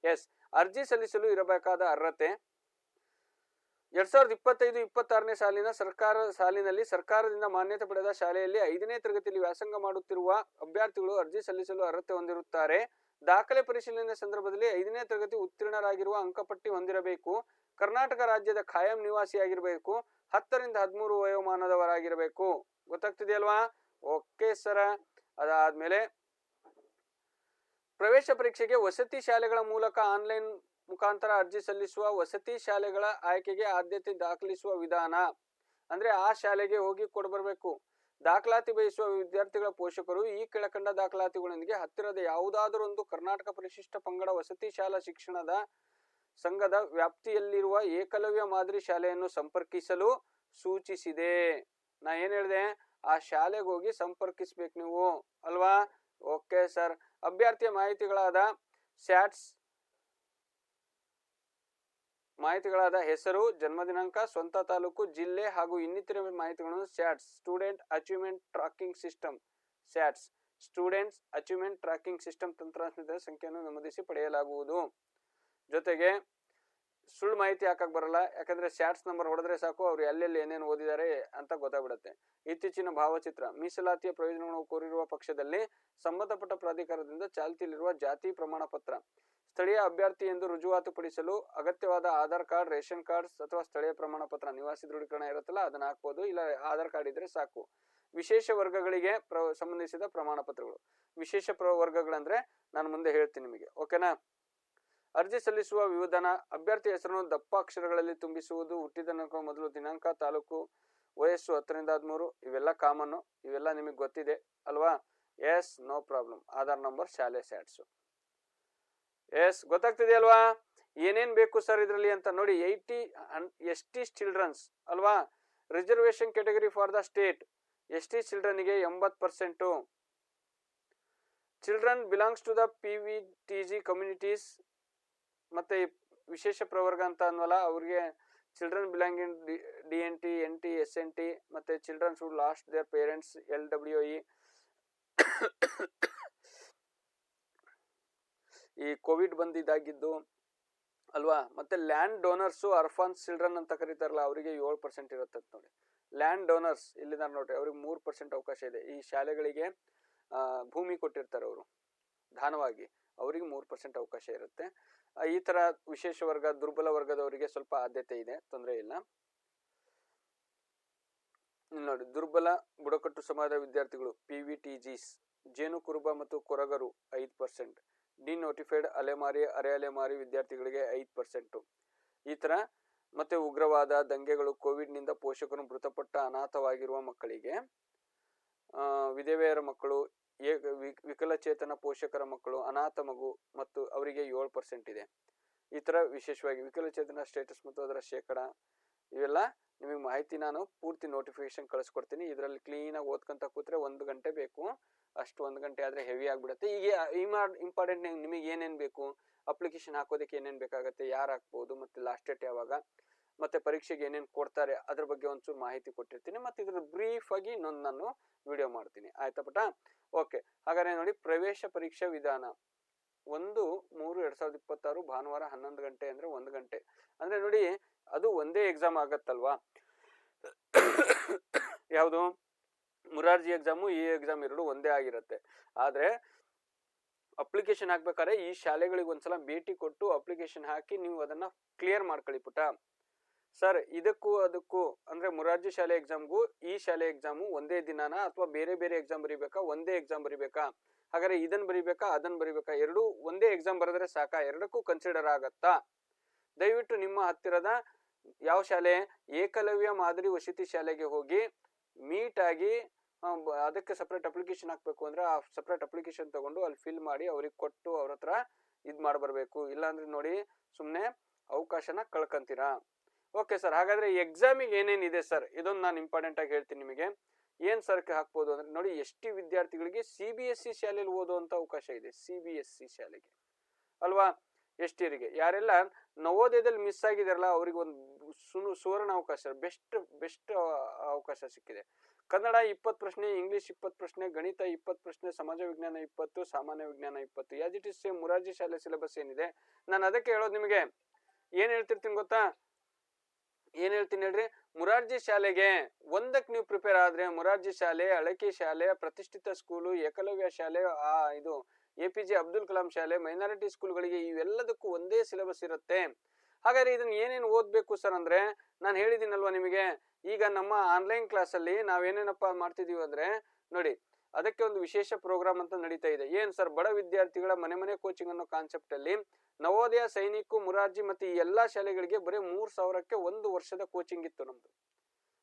ಎಸ್. ಅರ್ಜಿ ಸಲ್ಲಿಸಲು ಇರಬೇಕಾದ ಅರ್ಹತೆ 2025-26ನೇ ಸಾಲಿನಲ್ಲಿ ಸರ್ಕಾರದಿಂದ ಮಾನ್ಯತೆ ಪಡೆದ ಶಾಲೆಯಲ್ಲಿ 5ನೇ ತರಗತಿಯಲ್ಲಿ ವ್ಯಾಸಂಗ ಮಾಡುತ್ತಿರುವ ಅಭ್ಯರ್ಥಿಗಳು ಅರ್ಜಿ ಸಲ್ಲಿಸಲು ಅರ್ಹತೆ ಹೊಂದಿರುತ್ತಾರೆ. ದಾಖಲೆ ಪರಿಶೀಲನೆ ಸಂದರ್ಭದಲ್ಲಿ 5ನೇ ತರಗತಿ ಉತ್ತೀರ್ಣರಾಗಿರುವ ಅಂಕಪಟ್ಟಿ ಹೊಂದಿರಬೇಕು. ಕರ್ನಾಟಕ ರಾಜ್ಯದ ಖಾಯಂ ನಿವಾಸಿಯಾಗಿರಬೇಕು. 10ರಿಂದ 13 ವಯೋಮಾನದವರಾಗಿರಬೇಕು. ಗೊತ್ತಾಗ್ತಿದೆಯಲ್ವಾ? Okay sir. ಅದಾದ್ಮೇಲೆ ಪ್ರವೇಶ ಪರೀಕ್ಷೆಗೆ ವಸತಿ ಶಾಲೆಗಳ ಮೂಲಕ ಆನ್ಲೈನ್ ಮುಖಾಂತರ ಅರ್ಜಿ ಸಲ್ಲಿಸುವ ವಸತಿ ಶಾಲೆಗಳ ಆಯ್ಕೆಗೆ ಆದ್ಯತೆ ದಾಖಲಿಸುವ ವಿಧಾನ ಅಂದ್ರೆ ಆ ಶಾಲೆಗೆ ಹೋಗಿ ಕೊಡ್ಬರ್ಬೇಕು. ದಾಖಲಾತಿ ಬಯಸುವ ವಿದ್ಯಾರ್ಥಿಗಳ ಪೋಷಕರು ಈ ಕೆಳಕಂಡ ದಾಖಲಾತಿಗಳೊಂದಿಗೆ ಹತ್ತಿರದ ಯಾವುದಾದರೂ ಒಂದು ಕರ್ನಾಟಕ ಪರಿಶಿಷ್ಟ ಪಂಗಡ ವಸತಿ ಶಾಲಾ ಶಿಕ್ಷಣದ ಸಂಘದ ವ್ಯಾಪ್ತಿಯಲ್ಲಿರುವ ಏಕಲವ್ಯ ಮಾದರಿ ಶಾಲೆಯನ್ನು ಸಂಪರ್ಕಿಸಲು ಸೂಚಿಸಿದೆ. ನಾ ಏನ್ ಹೇಳಿದೆ, ಆ ಶಾಲೆಗೆ ಹೋಗಿ ಸಂಪರ್ಕಿಸ್ಬೇಕು ನೀವು ಅಲ್ವಾ. Okay sir. ಅಭ್ಯರ್ಥಿಯ ಮಾಹಿತಿಗಳಾದ ಹೆಸರು, ಜನ್ಮ ದಿನಾಂಕ, ಸ್ವಂತ ತಾಲೂಕು, ಜಿಲ್ಲೆ ಹಾಗೂ ಇನ್ನಿತರೆ ಮಾಹಿತಿಗಳನ್ನು ಸ್ಟೂಡೆಂಟ್ ಅಚೀವ್ಮೆಂಟ್ ಟ್ರ್ಯಾಕಿಂಗ್ ಸಿಸ್ಟಮ್ ತಂತ್ರಾಂಶದ ಸಂಖ್ಯೆಯನ್ನು ನಮೂದಿಸಿ ಪಡೆಯಲಾಗುವುದು. ಜೊತೆಗೆ ಸುಳ್ಳು ಮಾಹಿತಿ ಹಾಕಕ್ ಬರಲ್ಲ, ಯಾಕಂದ್ರೆ ಸ್ಯಾಟ್ಸ್ ನಂಬರ್ ಹೊಡೆದ್ರೆ ಸಾಕು ಅವ್ರು ಎಲ್ಲೆಲ್ಲಿ ಏನೇನು ಓದಿದ್ದಾರೆ ಅಂತ ಗೊತ್ತಾಗ್ಬಿಡುತ್ತೆ. ಇತ್ತೀಚಿನ ಭಾವಚಿತ್ರ, ಮೀಸಲಾತಿಯ ಪ್ರಯೋಜನಗಳನ್ನು ಕೋರಿರುವ ಪಕ್ಷದಲ್ಲಿ ಸಂಬಂಧಪಟ್ಟ ಪ್ರಾಧಿಕಾರದಿಂದ ಚಾಲ್ತಿಯಲ್ಲಿರುವ ಜಾತಿ ಪ್ರಮಾಣ ಪತ್ರ, ಸ್ಥಳೀಯ ಅಭ್ಯರ್ಥಿ ಎಂದು ರುಜುವಾತುಪಡಿಸಲು ಅಗತ್ಯವಾದ ಆಧಾರ್ ಕಾರ್ಡ್, ರೇಷನ್ ಕಾರ್ಡ್ ಅಥವಾ ಸ್ಥಳೀಯ ಪ್ರಮಾಣ ಪತ್ರ, ನಿವಾಸಿ ದೃಢೀಕರಣ ಇರುತ್ತಲ್ಲ ಅದನ್ನ ಹಾಕ್ಬೋದು, ಇಲ್ಲ ಆಧಾರ್ ಕಾರ್ಡ್ ಇದ್ರೆ ಸಾಕು. ವಿಶೇಷ ವರ್ಗಗಳಿಗೆ ಸಂಬಂಧಿಸಿದ ಪ್ರಮಾಣ ಪತ್ರಗಳು. ವಿಶೇಷ ವರ್ಗಗಳಂದ್ರೆ ನಾನು ಮುಂದೆ ಹೇಳ್ತೀನಿ ನಿಮಗೆ, ಓಕೆನಾ. ಅರ್ಜಿ ಸಲ್ಲಿಸುವ ವಿಧಾನ, ಅಭ್ಯರ್ಥಿ ಹೆಸರನ್ನು ದಪ್ಪ ಅಕ್ಷರಗಳಲ್ಲಿ ತುಂಬಿಸುವುದು, ಹುಟ್ಟಿದ ಮೊದಲು ದಿನಾಂಕ, ತಾಲೂಕು, ವಯಸ್ಸು 10 ರಿಂದ 13, ಇವೆಲ್ಲ ಕಾಮನ್, ಇವೆಲ್ಲ ನಿಮಗೆ ಗೊತ್ತಿದೆ ಅಲ್ವಾ. Yes, no problem. Aadhaar number, ಶಾಲೆ ಸ್ಯಾಟ್ಸು. ಎಸ್, ಗೊತ್ತಾಗ್ತಿದೆ ಅಲ್ವಾ ಏನೇನ್ ಬೇಕು ಸರ್ ಇದರಲ್ಲಿ ಅಂತ ನೋಡಿ. 80 ST ಚಿಲ್ಡ್ರನ್ಸ್ ಅಲ್ವಾ. Reservation category for the state, ST ಚಿಲ್ಡ್ರನ್ಗೆ 80%. Children belongs to the PVTG communities, ಮತ್ತೆ ವಿಶೇಷ ಪ್ರವರ್ಗ ಅಂತ ಅನ್ವಲ್ಲ, ಅವ್ರಿಗೆ children belonging DNT, NT, SNT, ಮತ್ತೆ childrens who lost their parents LWE. ಈ ಕೋವಿಡ್ ಬಂದಿದ್ದಾಗಿದ್ದು ಅಲ್ವಾ. ಮತ್ತೆ ಲ್ಯಾಂಡ್ ಡೋನರ್ಸು, ಅರ್ಫಾನ್ಸ್ ಚಿಲ್ಡ್ರನ್ ಅಂತ ಕರೀತಾರಲ್ಲ, ಅವರಿಗೆ 7% ಇರುತ್ತೆ ನೋಡಿ. ಲ್ಯಾಂಡ್ ಡೋನರ್ಸ್ ಇಲ್ಲಿದ್ದಾರೆ ನೋಡ್ರಿ, ಅವ್ರಿಗೆ 3% ಅವಕಾಶ ಇದೆ. ಈ ಶಾಲೆಗಳಿಗೆ ಭೂಮಿ ಕೊಟ್ಟಿರ್ತಾರೆ ಅವರು ದಾನವಾಗಿ, ಅವರಿಗೆ 3% ಅವಕಾಶ ಇರುತ್ತೆ. ಈ ತರ ವಿಶೇಷ ವರ್ಗ, ದುರ್ಬಲ ವರ್ಗದವರಿಗೆ ಸ್ವಲ್ಪ ಆದ್ಯತೆ ಇದೆ, ತೊಂದರೆ ಇಲ್ಲ. ನೋಡಿ, ದುರ್ಬಲ ಬುಡಕಟ್ಟು ಸಮಾಜದ ವಿದ್ಯಾರ್ಥಿಗಳು PVTGs, ಜೇನು ಕುರುಬ ಮತ್ತು ಕೊರಗರು 5%, ಡಿನೋಟಿಫೈಡ್ ಅಲೆಮಾರಿ, ಅರೆ ಅಲೆಮಾರಿ ವಿದ್ಯಾರ್ಥಿಗಳಿಗೆ 5%. ಈ ತರ ಮತ್ತೆ ಉಗ್ರವಾದ, ದಂಗೆಗಳು, ಕೋವಿಡ್ ನಿಂದ ಪೋಷಕರು ಮೃತಪಟ್ಟ ಅನಾಥವಾಗಿರುವ ಮಕ್ಕಳಿಗೆ, ವಿಧವೆಯರ ಮಕ್ಕಳು, ವಿಕಲಚೇತನ ಪೋಷಕರ ಮಕ್ಕಳು, ಅನಾಥ ಮಗು ಮತ್ತು ಅವರಿಗೆ 7% ಇದೆ. ಈ ತರ ವಿಶೇಷವಾಗಿ ವಿಕಲಚೇತನ ಸ್ಟೇಟಸ್ ಮತ್ತು ಅದರ ಶೇಕಡ, ಇವೆಲ್ಲ ನಿಮಗೆ ಮಾಹಿತಿ ನಾನು ಪೂರ್ತಿ ನೋಟಿಫಿಕೇಶನ್ ಕಳಿಸ್ಕೊಡ್ತೀನಿ. ಇದರಲ್ಲಿ ಕ್ಲೀನ್ ಆಗಿ ಓದ್ಕೊಂತ ಕೂತ್ರೆ 1 ಗಂಟೆ ಬೇಕು, ಅಷ್ಟು 1 ಗಂಟೆ ಆದ್ರೆ ಹೆವಿ ಆಗ್ಬಿಡುತ್ತೆ. ಈಗ ಇಂಪಾರ್ಟೆಂಟ್ ನಿಮಗೆ ಏನೇನ್ ಬೇಕು, ಅಪ್ಲಿಕೇಶನ್ ಹಾಕೋದಕ್ಕೆ ಏನೇನ್ ಬೇಕಾಗತ್ತೆ, ಯಾರು ಹಾಕ್ಬೋದು, ಮತ್ತೆ ಲಾಸ್ಟ್ ಡೇಟ್ ಯಾವಾಗ, ಮತ್ತೆ ಪರೀಕ್ಷೆಗೆ ಏನೇನ್ ಕೊಡ್ತಾರೆ ಅದ್ರ ಬಗ್ಗೆ ಒಂಚೂರು ಮಾಹಿತಿ ಕೊಟ್ಟಿರ್ತೀನಿ. ಮತ್ತೆ ಇದ್ರ ಬ್ರೀಫ್ ಆಗಿ ಇನ್ನೊಂದು ನಾನು ವಿಡಿಯೋ ಮಾಡ್ತೀನಿ, ಆಯ್ತಾ ಪುಟ. ಓಕೆ, ಹಾಗಾದ್ರೆ ನೋಡಿ, ಪ್ರವೇಶ ಪರೀಕ್ಷಾ ವಿಧಾನ 1/3/2026 ಭಾನುವಾರ 11 ಗಂಟೆ ಅಂದ್ರೆ 1 ಗಂಟೆ ಅಂದ್ರೆ ನೋಡಿ, ಅದು ಒಂದೇ ಎಕ್ಸಾಮ್ ಆಗತ್ತಲ್ವಾ. ಯಾವುದು ಮುರಾರ್ಜಿ ಎಕ್ಸಾಮು, ಈ ಎಕ್ಸಾಮ್ ಎರಡು ಒಂದೇ ಆಗಿರುತ್ತೆ. ಆದ್ರೆ ಅಪ್ಲಿಕೇಶನ್ ಹಾಕ್ಬೇಕಾದ್ರೆ ಈ ಶಾಲೆಗಳಿಗೆ ಒಂದ್ಸಲ ಭೇಟಿ ಕೊಟ್ಟು ಅಪ್ಲಿಕೇಶನ್ ಹಾಕಿ ನೀವು ಅದನ್ನ ಕ್ಲಿಯರ್ ಮಾಡ್ಕೊಳ್ಳಿ ಪುಟ. ಸರ್, ಇದಕ್ಕೂ ಅದಕ್ಕೂ ಅಂದ್ರೆ ಮುರಾರ್ಜಿ ಶಾಲೆ ಎಕ್ಸಾಮ್ಗೂ ಈ ಶಾಲೆ ಎಕ್ಸಾಮು ಒಂದೇ ದಿನಾನ ಅಥವಾ ಬೇರೆ ಬೇರೆ ಎಕ್ಸಾಮ್ ಬರಿಬೇಕಾ, ಒಂದೇ ಎಕ್ಸಾಮ್ ಬರಿಬೇಕಾ, ಹಾಗಾದ್ರೆ ಇದನ್ನ ಬರಿಬೇಕಾ ಅದನ್ನ ಬರಿಬೇಕಾ, ಎರಡು ಒಂದೇ ಎಕ್ಸಾಮ್ ಬರೆದ್ರೆ ಸಾಕಾ, ಎರಡಕ್ಕೂ ಕನ್ಸಿಡರ್ ಆಗತ್ತಾ? ದಯವಿಟ್ಟು ನಿಮ್ಮ ಹತ್ತಿರದ ಯಾವ ಶಾಲೆ, ಏಕಲವ್ಯ ಮಾದರಿ ವಸತಿ ಶಾಲೆಗೆ ಹೋಗಿ ಮೀಟ್ ಆಗಿ, ಅದಕ್ಕೆ ಸಪ್ರೇಟ್ ಅಪ್ಲಿಕೇಶನ್ ಹಾಕ್ಬೇಕು ಅಂದ್ರೆ ಆ ಸಪ್ರೇಟ್ ಅಪ್ಲಿಕೇಶನ್ ತಗೊಂಡು ಅಲ್ಲಿ ಫಿಲ್ ಮಾಡಿ ಅವ್ರಿಗೆ ಕೊಟ್ಟು ಅವ್ರ ಹತ್ರ ಇದ್ ಮಾಡ್ಬರ್ಬೇಕು. ಇಲ್ಲಾಂದ್ರೆ ನೋಡಿ ಸುಮ್ನೆ ಅವಕಾಶನ ಕಳ್ಕಂತೀರಾ. ಓಕೆ ಸರ್, ಹಾಗಾದ್ರೆ ಎಕ್ಸಾಮಿಗೆ ಏನೇನಿದೆ ಸರ್, ಇದೊಂದು ನಾನು ಇಂಪಾರ್ಟೆಂಟ್ ಆಗಿ ಹೇಳ್ತೀನಿ ನಿಮಗೆ. ಏನ್ ಸರ್ ಹಾಕ್ಬೋದು ಅಂದ್ರೆ ನೋಡಿ, ST ವಿದ್ಯಾರ್ಥಿಗಳಿಗೆ CBSE ಶಾಲೆಯಲ್ಲಿ ಓದುವಂತ ಅವಕಾಶ ಇದೆ. CBSE ಶಾಲೆಗೆ ಅಲ್ವಾ. STರಿಗೆ ಯಾರೆಲ್ಲ ನವೋದಯದಲ್ಲಿ ಮಿಸ್ ಆಗಿದಾರಲ್ಲ ಅವ್ರಿಗೆ ಒಂದು ಸುವರ್ಣ ಅವಕಾಶ, ಬೆಸ್ಟ್ ಅವಕಾಶ ಸಿಕ್ಕಿದೆ. ಕನ್ನಡ 20 ಪ್ರಶ್ನೆ, ಇಂಗ್ಲಿಷ್ 20 ಪ್ರಶ್ನೆ, ಗಣಿತ 20 ಪ್ರಶ್ನೆ, ಸಮಾಜ ವಿಜ್ಞಾನ 20, ಸಾಮಾನ್ಯ ವಿಜ್ಞಾನ 20. As it is same Morarji ಶಾಲೆ ಸಿಲೆಬಸ್ ಏನಿದೆ. ನಾನು ಅದಕ್ಕೆ ಹೇಳೋದು ನಿಮಗೆ, ಏನ್ ಹೇಳ್ತಿರ್ತೀನಿ ಗೊತ್ತಾ, ಏನ್ ಹೇಳ್ತೀನಿ ಹೇಳ್ರಿ, ಮುರಾರ್ಜಿ ಶಾಲೆಗೆ ಒಂದಕ್ಕೆ ನೀವು ಪ್ರಿಪೇರ್ ಆದ್ರೆ ಮುರಾರ್ಜಿ ಶಾಲೆ, ಅಳಕಿ ಶಾಲೆ, ಪ್ರತಿಷ್ಠಿತ ಸ್ಕೂಲು, ಏಕಲವ್ಯ ಶಾಲೆ, ಇದು APJ ಅಬ್ದುಲ್ ಕಲಾಂ ಶಾಲೆ, ಮೈನಾರಿಟಿ ಸ್ಕೂಲ್ಗಳಿಗೆ ಇವೆಲ್ಲದಕ್ಕೂ ಒಂದೇ ಸಿಲೆಬಸ್ ಇರುತ್ತೆ. ಹಾಗಾದ್ರೆ ಇದನ್ನ ಏನೇನು ಓದ್ಬೇಕು ಸರ್ ಅಂದ್ರೆ, ನಾನು ಹೇಳಿದ್ದೀನಲ್ವಾ ನಿಮಗೆ, ಈಗ ನಮ್ಮ ಆನ್ಲೈನ್ ಕ್ಲಾಸ್ ಅಲ್ಲಿ ನಾವೇನೇನಪ್ಪ ಮಾಡ್ತಿದೀವಿ ಅಂದ್ರೆ ನೋಡಿ, ಅದಕ್ಕೆ ಒಂದು ವಿಶೇಷ ಪ್ರೋಗ್ರಾಮ್ ಅಂತ ನಡೀತಾ ಇದೆ. ಏನ್ ಸರ್, ಬಡ ವಿದ್ಯಾರ್ಥಿಗಳ ಮನೆ ಕೋಚಿಂಗ್ ಅನ್ನೋ ಕಾನ್ಸೆಪ್ಟ್ ಅಲ್ಲಿ ನವೋದಯ, ಸೈನಿಕ, ಮುರಾರ್ಜಿ ಮತ್ತೆ ಈ ಎಲ್ಲಾ ಶಾಲೆಗಳಿಗೆ ಬರೀ 3,000ಕ್ಕೆ 1 ವರ್ಷದ ಕೋಚಿಂಗ್ ಇತ್ತು ನಮ್ದು,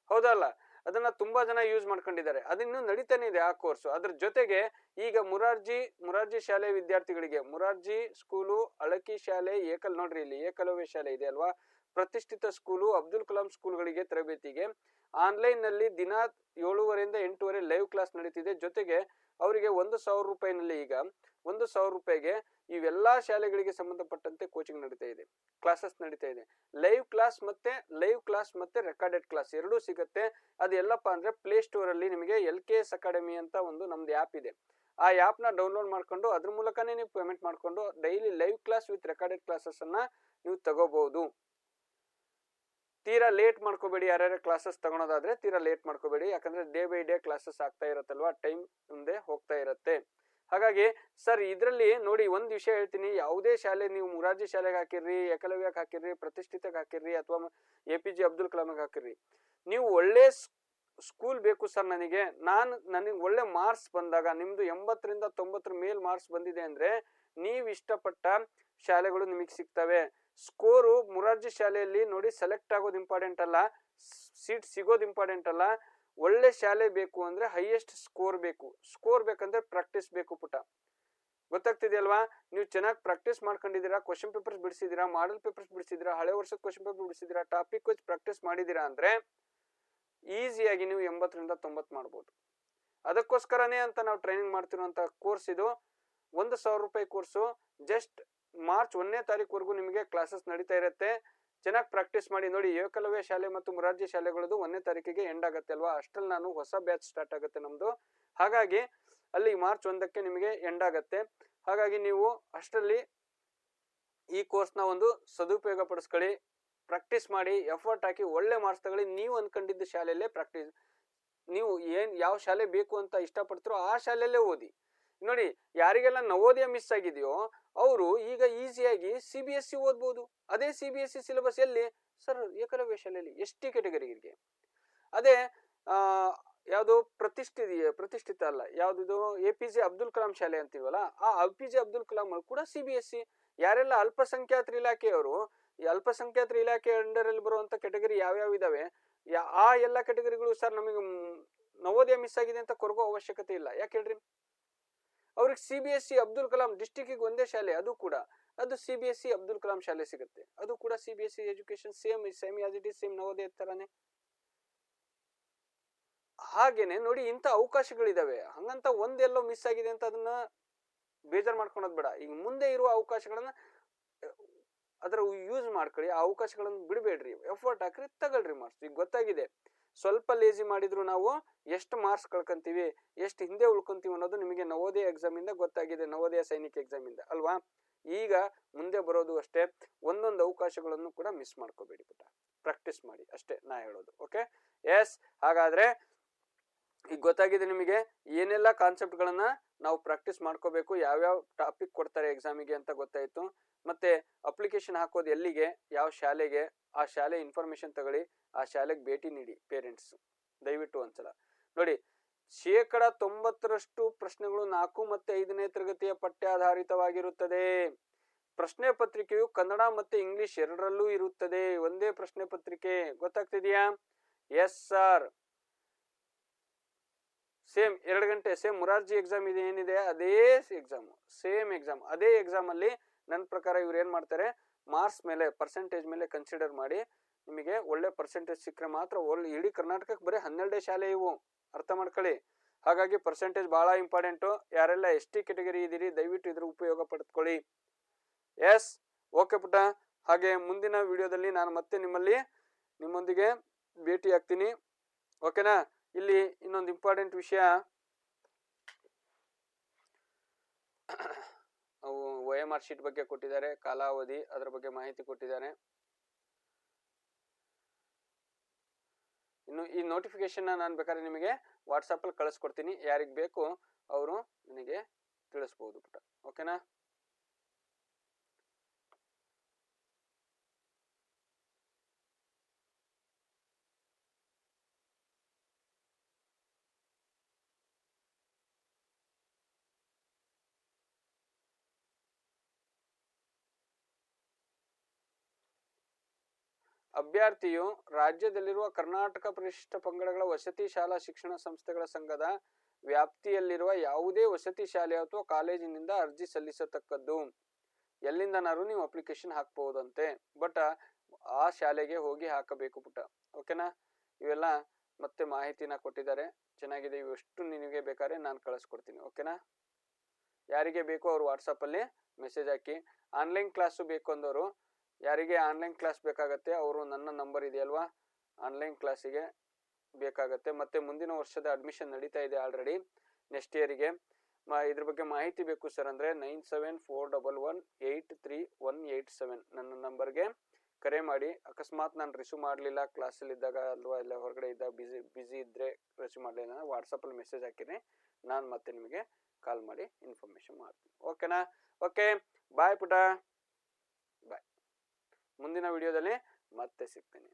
ಹೌದಲ್ಲ. ಅದನ್ನ ತುಂಬಾ ಜನ ಯೂಸ್ ಮಾಡ್ಕೊಂಡಿದ್ದಾರೆ. ಅದಿನ್ನೂ ನಡೀತಾನೆ ಇದೆ ಆ ಕೋರ್ಸ್. ಅದ್ರ ಜೊತೆಗೆ ಈಗ ಮುರಾರ್ಜಿ ಶಾಲೆ ವಿದ್ಯಾರ್ಥಿಗಳಿಗೆ, ಮುರಾರ್ಜಿ ಸ್ಕೂಲು, ಅಳಕಿ ಶಾಲೆ, ನೋಡ್ರಿ ಇಲ್ಲಿ ಏಕಲವ್ಯ ಶಾಲೆ ಇದೆ ಅಲ್ವಾ, ಪ್ರತಿಷ್ಠಿತ ಸ್ಕೂಲು, ಅಬ್ದುಲ್ ಕಲಾಂ ಸ್ಕೂಲ್ಗಳಿಗೆ ತರಬೇತಿಗೆ ಆನ್ಲೈನ್ ನಲ್ಲಿ ದಿನ 7:30 ರಿಂದ 8:30 ಲೈವ್ ಕ್ಲಾಸ್ ನಡೀತಿದೆ. ಜೊತೆಗೆ ಅವರಿಗೆ 1,000 ರೂಪಾಯಿನಲ್ಲಿ ಈಗ 1,000 ರೂಪಾಯಿಗೆ ಇವೆಲ್ಲಾ ಶಾಲೆಗಳಿಗೆ ಸಂಬಂಧಪಟ್ಟಂತೆ ಕೋಚಿಂಗ್ ನಡೀತಾ ಇದೆ, ಕ್ಲಾಸಸ್ ನಡೀತಾ ಇದೆ. ಲೈವ್ ಕ್ಲಾಸ್ ಮತ್ತೆ ರೆಕಾರ್ಡೆಡ್ ಕ್ಲಾಸ್ ಎರಡೂ ಸಿಗುತ್ತೆ. ಅದು ಎಲ್ಲಪ್ಪ ಅಂದ್ರೆ ಪ್ಲೇ ಸ್ಟೋರ್ ಅಲ್ಲಿ ನಿಮಗೆ LKS ಅಕಾಡೆಮಿ ಅಂತ ಒಂದು ನಮ್ದು ಆ್ಯಪ್ ಇದೆ. ಆ ಆ್ಯಪ್ ನ ಡೌನ್ಲೋಡ್ ಮಾಡ್ಕೊಂಡು ಅದ್ರ ಮೂಲಕನೇ ನೀವು ಪೇಮೆಂಟ್ ಮಾಡ್ಕೊಂಡು daily live class with recorded classes ಅನ್ನ ನೀವು ತಗೋಬಹುದು. ತೀರಾ ಲೇಟ್ ಮಾಡ್ಕೋಬೇಡಿ. ಯಾರ್ಯಾರ ಕ್ಲಾಸಸ್ ತಗೊಳೋದಾದ್ರೆ ತೀರಾ ಲೇಟ್ ಮಾಡ್ಕೋಬೇಡಿ, ಯಾಕಂದ್ರೆ ಡೇ ಬೈ ಡೇ ಕ್ಲಾಸಸ್ ಆಗ್ತಾ ಇರತ್ತಲ್ವಾ, ಟೈಮ್ ಮುಂದೆ ಹೋಗ್ತಾ ಇರತ್ತೆ. ಹಾಗಾಗಿ ಸರ್ ಇದ್ರಲ್ಲಿ ನೋಡಿ ಒಂದ್ ವಿಷಯ ಹೇಳ್ತೀನಿ, ಯಾವುದೇ ಶಾಲೆ ನೀವು ಮುರಾರ್ಜಿ ಶಾಲೆಗೆ ಹಾಕಿರ್ರಿ, ಏಕಲವ್ಯಕ್ಕೆ ಹಾಕಿರ್ರಿ, ಪ್ರತಿಷ್ಠಿತಕ್ಕೆ ಹಾಕಿರ್ರಿ, ಅಥವಾ APJ ಅಬ್ದುಲ್ ಕಲಾಂಗೆ ಹಾಕಿರ್ರಿ, ನೀವು ಒಳ್ಳೆ ಸ್ಕೂಲ್ ಬೇಕು ಸರ್ ನನಗೆ ಒಳ್ಳೆ ಮಾರ್ಕ್ಸ್ ಬಂದಾಗ, ನಿಮ್ದು 80 ರಿಂದ 90 ಮೇಲ್ ಮಾರ್ಕ್ಸ್ ಬಂದಿದೆ ಅಂದ್ರೆ ನೀವ್ ಇಷ್ಟಪಟ್ಟ ಶಾಲೆಗಳು ನಿಮಗೆ ಸಿಗ್ತವೆ. ಸ್ಕೋರು ಮುರಾರ್ಜಿ ಶಾಲೆಯಲ್ಲಿ ನೋಡಿ ಸೆಲೆಕ್ಟ್ ಆಗೋದು ಇಂಪಾರ್ಟೆಂಟ್ ಅಲ್ಲ, ಸೀಟ್ ಸಿಗೋದು ಇಂಪಾರ್ಟೆಂಟ್ ಅಲ್ಲ. ಒಳ್ಳೆ ಶಾಲೆ ಬೇಕು ಅಂದ್ರೆ ಹೈಯೆಸ್ಟ್ ಸ್ಕೋರ್ ಬೇಕು. ಸ್ಕೋರ್ ಬೇಕಂದ್ರೆ ಪ್ರಾಕ್ಟೀಸ್ ಬೇಕು ಪುಟ. ಗೊತ್ತಾಗ್ತಿದೆಯಲ್ವಾ? ನೀವು ಚೆನ್ನಾಗಿ ಪ್ರಾಕ್ಟೀಸ್ ಮಾಡ್ಕೊಂಡಿದ್ದೀರಾ, ಕ್ವಶನ್ ಪೇಪರ್ಸ್ ಬಿಡಿಸಿದೀರಾ, ಮಾಡೆಲ್ ಪೇಪರ್ಸ್ ಬಿಡಿಸಿದೀರಾ, ಹಳೆ ವರ್ಷದ ಕ್ವಶನ್ ಪೇಪರ್ ಬಿಡಿಸಿದೀರಾ, ಟಾಪಿಕ್ ವೈಸ್ ಪ್ರಾಕ್ಟೀಸ್ ಮಾಡಿದೀರಾ ಅಂದ್ರೆ ಈಸಿಯಾಗಿ ನೀವು 80 ರಿಂದ 90 ಮಾಡ್ಬೋದು. ಅದಕ್ಕೋಸ್ಕರನೇ ಅಂತ ನಾವು ಟ್ರೈನಿಂಗ್ ಮಾಡ್ತಿರುವಂತ ಕೋರ್ಸ್ ಇದು. 1,000 ರೂಪಾಯಿ ಕೋರ್ಸು. ಜಸ್ಟ್ ಮಾರ್ಚ್ 1ನೇ ತಾರೀಕುವರೆಗೂ ನಿಮಗೆ ಕ್ಲಾಸಸ್ ನಡೀತಾ ಇರುತ್ತೆ. ಚೆನ್ನಾಗಿ ಪ್ರಾಕ್ಟೀಸ್ ಮಾಡಿ. ನೋಡಿ, ಏಕಲವ್ಯ ಶಾಲೆ ಮತ್ತು ಮುರಾರ್ಜಿ ಶಾಲೆಗಳದ್ದು 1ನೇ ತಾರೀಕಿಗೆ ಎಂಡ್ ಆಗುತ್ತೆ ಅಲ್ವಾ, ಅಷ್ಟ್ರಲ್ಲಿ ನಾನು ಹೊಸ ಬ್ಯಾಚ್ ಸ್ಟಾರ್ಟ್ ಆಗುತ್ತೆ ನಮ್ದು. ಹಾಗಾಗಿ ಅಲ್ಲಿ ಮಾರ್ಚ್ 1ಕ್ಕೆ ನಿಮಗೆ ಎಂಡ್ ಆಗುತ್ತೆ. ಹಾಗಾಗಿ ನೀವು ಅಷ್ಟರಲ್ಲಿ ಈ ಕೋರ್ಸ್ನ ಒಂದು ಸದುಪಯೋಗ ಪಡಿಸ್ಕೊಳ್ಳಿ, ಪ್ರಾಕ್ಟೀಸ್ ಮಾಡಿ, ಎಫರ್ಟ್ ಹಾಕಿ, ಒಳ್ಳೆ ಮಾರ್ಕ್ಸ್ ತಗೊಳ್ಳಿ. ನೀವು ಅನ್ಕೊಂಡಿದ್ದ ಶಾಲೆಯಲ್ಲೇ ಪ್ರಾಕ್ಟೀಸ್, ನೀವು ಯಾವ ಶಾಲೆ ಬೇಕು ಅಂತ ಇಷ್ಟಪಡ್ತೀರೋ ಆ ಶಾಲೆಯಲ್ಲೇ ಓದಿ. ನೋಡಿ, ಯಾರಿಗೆಲ್ಲ ನವೋದಯ ಮಿಸ್ ಆಗಿದೆಯೋ ಅವರು ಈಗ ಈಸಿಯಾಗಿ CBSE ಓದ್ಬೋದು. ಅದೇ CBSE ಸಿಲೆಬಸ್ ಎಲ್ಲಿ ಸರ್? ಏಕಲವ್ಯ ಶಾಲೆಯಲ್ಲಿ ST ಕ್ಯಾಟಗರಿಗೆ. ಅದೇ ಯಾವುದು ಪ್ರತಿಷ್ಠಿತ ಅಲ್ಲ, ಯಾವ್ದು APJ ಅಬ್ದುಲ್ ಕಲಾಂ ಶಾಲೆ ಅಂತೀವಲ್ಲ, ಆ APJ ಅಬ್ದುಲ್ ಕಲಾಂ ಕೂಡ CBSE. ಯಾರೆಲ್ಲ ಅಲ್ಪಸಂಖ್ಯಾತರ ಇಲಾಖೆಯವರು, ಈ ಅಲ್ಪಸಂಖ್ಯಾತರ ಇಲಾಖೆ ಅಂಡರ್ ಅಲ್ಲಿ ಬರುವಂತ ಕ್ಯಾಟಗರಿ ಯಾವ್ಯಾವ ಇದಾವೆ, ಆ ಎಲ್ಲ ಕ್ಯಾಟಗರಿಗಳು ಸರ್ ನಮಗೆ ನವೋದಯ ಮಿಸ್ ಆಗಿದೆ ಅಂತ ಕೊರಗೋ ಅವಶ್ಯಕತೆ ಇಲ್ಲ. ಯಾಕೆ ಹೇಳ್ರಿ? ಅವ್ರಿಗೆ CBSE ಅಬ್ದುಲ್ ಕಲಾಂ ಡಿಸ್ಟಿಕ್ಗೆ ಒಂದೇ ಶಾಲೆ, ಅದು CBSE ಅಬ್ದುಲ್ ಕಲಾಂ ಶಾಲೆ ಸಿಗುತ್ತೆ. ಅದು ಕೂಡ CBSE education same as it is, same Navodaya ತರಾನೇ. ಹಾಗೇನೆ ನೋಡಿ, ಇಂಥ ಅವಕಾಶಗಳಿದಾವೆ. ಹಂಗಂತ ಒಂದೆಲ್ಲೋ ಮಿಸ್ ಆಗಿದೆ ಅಂತ ಅದನ್ನ ಬೇಜಾರ್ ಮಾಡ್ಕೊಳೋದ್ ಬೇಡ. ಈಗ ಮುಂದೆ ಇರುವ ಅವಕಾಶಗಳನ್ನ ಅದರ ಯೂಸ್ ಮಾಡ್ಕೊಳ್ಳಿ, ಆ ಅವಕಾಶಗಳನ್ನು ಬಿಡಬೇಡ್ರಿ, ಎಫರ್ಟ್ ಹಾಕ್ರಿ, ತಗೊಳ್ರಿ ಮಾರ್ಕ್ಸ್. ಈಗ ಗೊತ್ತಾಗಿದೆ, ಸ್ವಲ್ಪ ಲೇಜಿ ಮಾಡಿದ್ರು ನಾವು ಎಷ್ಟು ಮಾರ್ಕ್ಸ್ ಕಳ್ಕೊಂತೀವಿ, ಎಷ್ಟು ಹಿಂದೆ ಉಳ್ಕೊಂತೀವಿ ಅನ್ನೋದು ನಿಮಗೆ ನವೋದಯ ಎಕ್ಸಾಮ್ ಇಂದ ಗೊತ್ತಾಗಿದೆ, ನವೋದಯ ಸೈನಿಕ ಎಕ್ಸಾಮ್ ಇಂದ ಅಲ್ವಾ. ಈಗ ಮುಂದೆ ಬರೋದು ಅಷ್ಟೇ, ಒಂದೊಂದು ಅವಕಾಶಗಳನ್ನು ಕೂಡ ಮಿಸ್ ಮಾಡ್ಕೋಬೇಡಿ ಪುಟ, ಪ್ರಾಕ್ಟೀಸ್ ಮಾಡಿ ಅಷ್ಟೇ ನಾ ಹೇಳೋದು. Okay, yes. ಹಾಗಾದ್ರೆ ಈಗ ಗೊತ್ತಾಗಿದೆ ನಿಮಗೆ ಏನೆಲ್ಲ ಕಾನ್ಸೆಪ್ಟ್ ಗಳನ್ನ ನಾವು ಪ್ರಾಕ್ಟೀಸ್ ಮಾಡ್ಕೋಬೇಕು, ಯಾವ್ಯಾವ ಟಾಪಿಕ್ ಕೊಡ್ತಾರೆ ಎಕ್ಸಾಮಿಗೆ ಅಂತ ಗೊತ್ತಾಯ್ತು. ಮತ್ತೆ ಅಪ್ಲಿಕೇಶನ್ ಹಾಕೋದು ಎಲ್ಲಿಗೆ, ಯಾವ ಶಾಲೆಗೆ, ಆ ಶಾಲೆ ಇನ್ಫಾರ್ಮೇಶನ್ ತಗೊಳ್ಳಿ, ಆ ಶಾಲೆಗೆ ಭೇಟಿ ನೀಡಿ ಪೇರೆಂಟ್ಸ್ ದಯವಿಟ್ಟು ಒಂದ್ಸಲ. ನೋಡಿ, 90% ಪ್ರಶ್ನೆಗಳು 4 ಮತ್ತು 5ನೇ ತರಗತಿಯ ಪಠ್ಯಾಧಾರಿತವಾಗಿರುತ್ತದೆ. ಪ್ರಶ್ನೆ ಪತ್ರಿಕೆಯು ಕನ್ನಡ ಮತ್ತೆ ಇಂಗ್ಲಿಷ್ ಎರಡರಲ್ಲೂ ಇರುತ್ತದೆ. ಒಂದೇ ಪ್ರಶ್ನೆ ಪತ್ರಿಕೆ. ಗೊತ್ತಾಗ್ತಿದೆಯಾ? Yes sir. ಸೇಮ್ 2 ಗಂಟೆ, ಸೇಮ್ ಮುರಾರ್ಜಿ ಎಕ್ಸಾಮ್ ಇದೆ ಏನಿದೆ ಅದೇ ಎಕ್ಸಾಮ್, ಸೇಮ್ ಎಕ್ಸಾಮ್. ಅದೇ ಎಕ್ಸಾಮ್ ಅಲ್ಲಿ ನನ್ನ ಪ್ರಕಾರ ಇವ್ರು ಏನ್ ಮಾಡ್ತಾರೆ, ಮಾರ್ಕ್ಸ್ ಮೇಲೆ, ಪರ್ಸೆಂಟೇಜ್ ಮೇಲೆ ಕನ್ಸಿಡರ್ ಮಾಡಿ ನಿಮಗೆ ಒಳ್ಳೆ ಪರ್ಸೆಂಟೇಜ್ ಸಿಕ್ಕರೆ ಮಾತ್ರ. ಇಡೀ ಕರ್ನಾಟಕಕ್ಕೆ ಬರೀ 12 ಶಾಲೆ ಇವು, ಅರ್ಥ ಮಾಡ್ಕೊಳ್ಳಿ. ಹಾಗಾಗಿ ಪರ್ಸೆಂಟೇಜ್ ಬಹಳ ಇಂಪಾರ್ಟೆಂಟು. ಯಾರೆಲ್ಲ ST ಕ್ಯಾಟಗರಿ ಇದ್ದೀರಿ ದಯವಿಟ್ಟು ಇದ್ರ ಉಪಯೋಗ ಪಡೆದುಕೊಳ್ಳಿ. ಎಸ್, ಓಕೆ ಪುಟ. ಹಾಗೆ ಮುಂದಿನ ವಿಡಿಯೋದಲ್ಲಿ ನಾನು ಮತ್ತೆ ನಿಮ್ಮೊಂದಿಗೆ ಭೇಟಿ ಆಗ್ತೀನಿ. ಓಕೆನಾ? ಇಲ್ಲಿ ಇನ್ನೊಂದು ಇಂಪಾರ್ಟೆಂಟ್ ವಿಷಯ, ಅವು OMR ಶೀಟ್ ಬಗ್ಗೆ ಕೊಟ್ಟಿದ್ದಾರೆ, ಕಾಲಾವಧಿ ಅದರ ಬಗ್ಗೆ ಮಾಹಿತಿ ಕೊಟ್ಟಿದ್ದಾರೆ. ಇನ್ನು ಈ ನೋಟಿಫಿಕೇಶನ್ ನಾನು ಬೇಕಾದ್ರೆ ನಿಮಗೆ ವಾಟ್ಸಪ್ ಅಲ್ಲಿ ಕಳಿಸ್ಕೊಡ್ತೀನಿ, ಯಾರಿಗೆ ಬೇಕು ಅವರು ನನಗೆ ತಿಳಿಸ್ಬೋದು ಪುಟ. ಓಕೆನಾ? ಅಭ್ಯರ್ಥಿಯು ರಾಜ್ಯದಲ್ಲಿರುವ ಕರ್ನಾಟಕ ಪರಿಶಿಷ್ಟ ಪಂಗಡಗಳ ವಸತಿ ಶಾಲಾ ಶಿಕ್ಷಣ ಸಂಸ್ಥೆಗಳ ಸಂಘದ ವ್ಯಾಪ್ತಿಯಲ್ಲಿರುವ ಯಾವುದೇ ವಸತಿ ಶಾಲೆ ಅಥವಾ ಕಾಲೇಜಿನಿಂದ ಅರ್ಜಿ ಸಲ್ಲಿಸತಕ್ಕದ್ದು. ಎಲ್ಲಿಂದನಾರು ನೀವು ಅಪ್ಲಿಕೇಶನ್ ಹಾಕ್ಬಹುದಂತೆ, ಬಟ್ ಆ ಶಾಲೆಗೆ ಹೋಗಿ ಹಾಕಬೇಕು ಪುಟ. ಓಕೆನಾ? ಇವೆಲ್ಲ ಮತ್ತೆ ಮಾಹಿತಿನ ಕೊಟ್ಟಿದ್ದಾರೆ, ಚೆನ್ನಾಗಿದೆ. ಇವೆಷ್ಟು ನಿನಗೆ ಬೇಕಾದ್ರೆ ನಾನು ಕಳಿಸ್ಕೊಡ್ತೀನಿ. ಓಕೆನಾ? ಯಾರಿಗೆ ಬೇಕು ಅವ್ರು ವಾಟ್ಸಪ್ ಅಲ್ಲಿ ಮೆಸೇಜ್ ಹಾಕಿ. ಆನ್ಲೈನ್ ಕ್ಲಾಸು ಬೇಕು ಅಂದವರು, ಯಾರಿಗೆ ಆನ್ಲೈನ್ ಕ್ಲಾಸ್ ಬೇಕಾಗತ್ತೆ ಅವರು ನನ್ನ ನಂಬರ್ ಇದೆಯಲ್ವಾ, ಆನ್ಲೈನ್ ಕ್ಲಾಸಿಗೆ ಬೇಕಾಗತ್ತೆ. ಮತ್ತೆ ಮುಂದಿನ ವರ್ಷದ ಅಡ್ಮಿಷನ್ ನಡೀತಾ ಇದೆ ಆಲ್ರೆಡಿ, ನೆಕ್ಸ್ಟ್ ಇಯರ್ಗೆ. ಇದ್ರ ಬಗ್ಗೆ ಮಾಹಿತಿ ಬೇಕು ಸರ್ ಅಂದರೆ 9741183187 ನನ್ನ ನಂಬರ್ಗೆ ಕರೆ ಮಾಡಿ. ಅಕಸ್ಮಾತ್ ನಾನು ರಿಸೀವ್ ಮಾಡಲಿಲ್ಲ, ಕ್ಲಾಸಲ್ಲಿ ಇದ್ದಾಗ ಅಲ್ವಾ ಇಲ್ಲ ಹೊರಗಡೆ ಇದ್ದಾಗ ಬಿಸಿ ಇದ್ದರೆ ರಿಸೀವ್ ಮಾಡಲಿಲ್ಲ, ವಾಟ್ಸಪ್ಪಲ್ಲಿ ಮೆಸೇಜ್ ಹಾಕಿರಿ, ನಾನು ಮತ್ತೆ ನಿಮಗೆ ಕಾಲ್ ಮಾಡಿ ಇನ್ಫಾರ್ಮೇಶನ್ ಮಾಡ್ತೀನಿ. ಓಕೆನಾ? ಓಕೆ, ಬಾಯ್ ಪುಟ, ಬಾಯ್. ಮುಂದಿನ ವಿಡಿಯೋದಲ್ಲಿ ಮತ್ತೆ ಸಿಗ್ತೀನಿ.